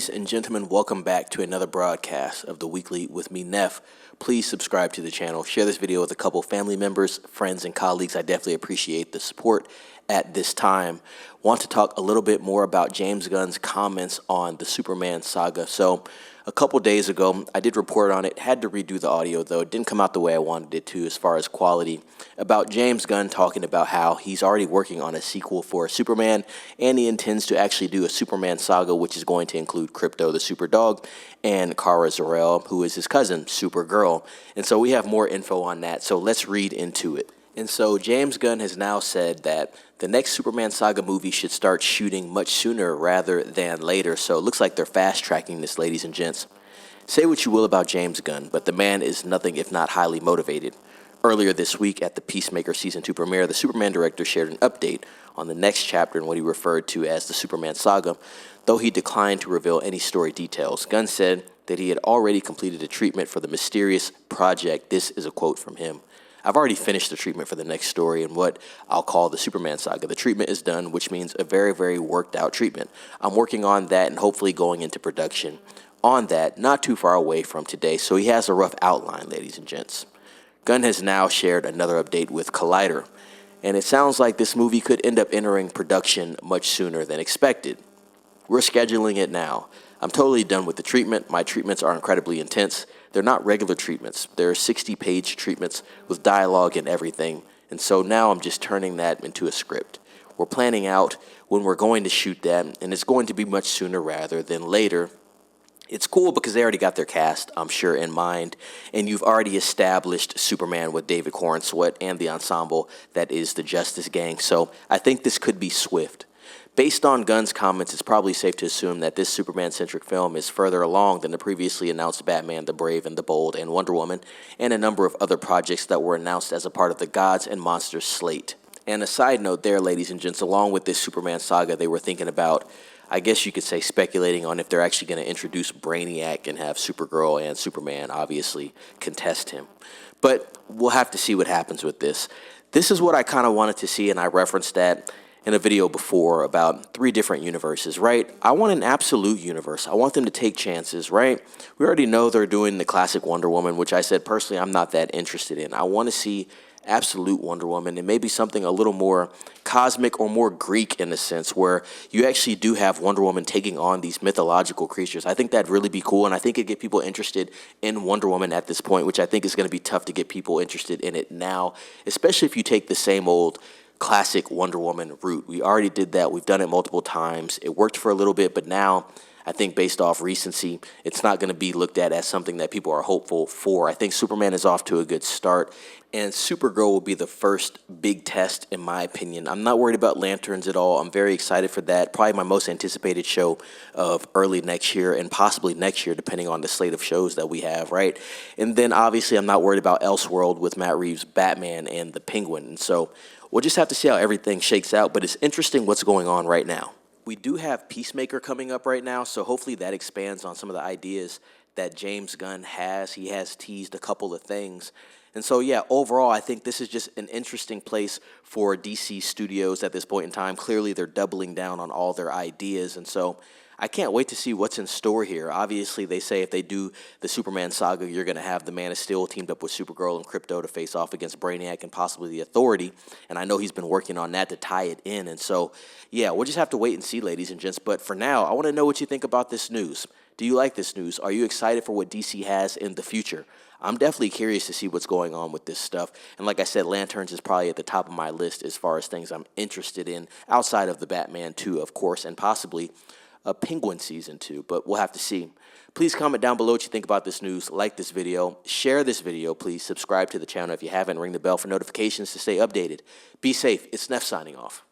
Ladies and gentlemen, welcome back to another broadcast of The Weekly with me, Neff. Please subscribe to the channel. Share this video with a couple family members, friends, and colleagues. I definitely appreciate the support at this time. Want to talk a little bit more about James Gunn's comments on the Superman Saga. So a couple days ago, I did report on it. Had to redo the audio, though. It didn't come out the way I wanted it to as far as quality. About James Gunn talking about how he's already working on a sequel for Superman, and he intends to actually do a Superman Saga, which is going to include Krypto, the super dog, and Kara Zor-El, who is his cousin, Supergirl. And so we have more info on that, so let's read into it. And so James Gunn has now said that the next Superman Saga movie should start shooting much sooner rather than later. So it looks like they're fast-tracking this, ladies and gents. Say what you will about James Gunn, but the man is nothing if not highly motivated. Earlier this week at the Peacemaker Season 2 premiere, the Superman director shared an update on the next chapter in what he referred to as the Superman Saga, though he declined to reveal any story details. Gunn said that he had already completed a treatment for the mysterious project. This is a quote from him. I've already finished the treatment for the next story in what I'll call the Superman Saga. The treatment is done, which means a very, very worked out treatment. I'm working on that and hopefully going into production on that not too far away from today. So he has a rough outline, ladies and gents. Gunn has now shared another update with Collider, and it sounds like this movie could end up entering production much sooner than expected. We're scheduling it now. I'm totally done with the treatment. My treatments are incredibly intense. They're not regular treatments. They're 60-page treatments with dialogue and everything. And so now I'm just turning that into a script. We're planning out when we're going to shoot that, and it's going to be much sooner rather than later. It's cool because they already got their cast, I'm sure, in mind, and you've already established Superman with David Corenswet and the ensemble that is the Justice Gang. So I think this could be swift. Based on Gunn's comments, it's probably safe to assume that this Superman-centric film is further along than the previously announced Batman, the Brave and the Bold, and Wonder Woman, and a number of other projects that were announced as a part of the Gods and Monsters slate. And a side note there, ladies and gents, along with this Superman Saga, they were thinking about, I guess you could say, speculating on if they're actually going to introduce Brainiac and have Supergirl and Superman obviously contest him. But we'll have to see what happens with this. This is what I kind of wanted to see, and I referenced that in a video before about 3 different universes, right? I want an absolute universe. I want them to take chances, right? We already know they're doing the classic Wonder Woman, which I said personally I'm not that interested in. I want to see absolute Wonder Woman and maybe something a little more cosmic or more Greek in a sense where you actually do have Wonder Woman taking on these mythological creatures. I think that'd really be cool, and I think it'd get people interested in Wonder Woman at this point, which I think is going to be tough to get people interested in it now, especially if you take the same old classic Wonder Woman route. We already did that. We've done it multiple times. It worked for a little bit, but now I think based off recency, it's not going to be looked at as something that people are hopeful for. I think Superman is off to a good start, and Supergirl will be the first big test, in my opinion. I'm not worried about Lanterns at all. I'm very excited for that. Probably my most anticipated show of early next year and possibly next year, depending on the slate of shows that we have, right? And then obviously I'm not worried about Elseworld with Matt Reeves' Batman and the Penguin. And so we'll just have to see how everything shakes out, but it's interesting what's going on right now. We do have Peacemaker coming up right now, so hopefully that expands on some of the ideas that James Gunn has. He has teased a couple of things. And so, yeah, overall, I think this is just an interesting place for DC Studios at this point in time. Clearly, they're doubling down on all their ideas, and so I can't wait to see what's in store here. Obviously, they say if they do the Superman Saga, you're going to have the Man of Steel teamed up with Supergirl and Krypto to face off against Brainiac and possibly the Authority. And I know he's been working on that to tie it in. And so, yeah, we'll just have to wait and see, ladies and gents. But for now, I want to know what you think about this news. Do you like this news? Are you excited for what DC has in the future? I'm definitely curious to see what's going on with this stuff. And like I said, Lanterns is probably at the top of my list as far as things I'm interested in, outside of the Batman 2, of course, and possibly a Penguin Season 2, but we'll have to see. Please comment down below what you think about this news. Like this video. Share this video, please. Subscribe to the channel if you haven't. Ring the bell for notifications to stay updated. Be safe. It's Neff signing off.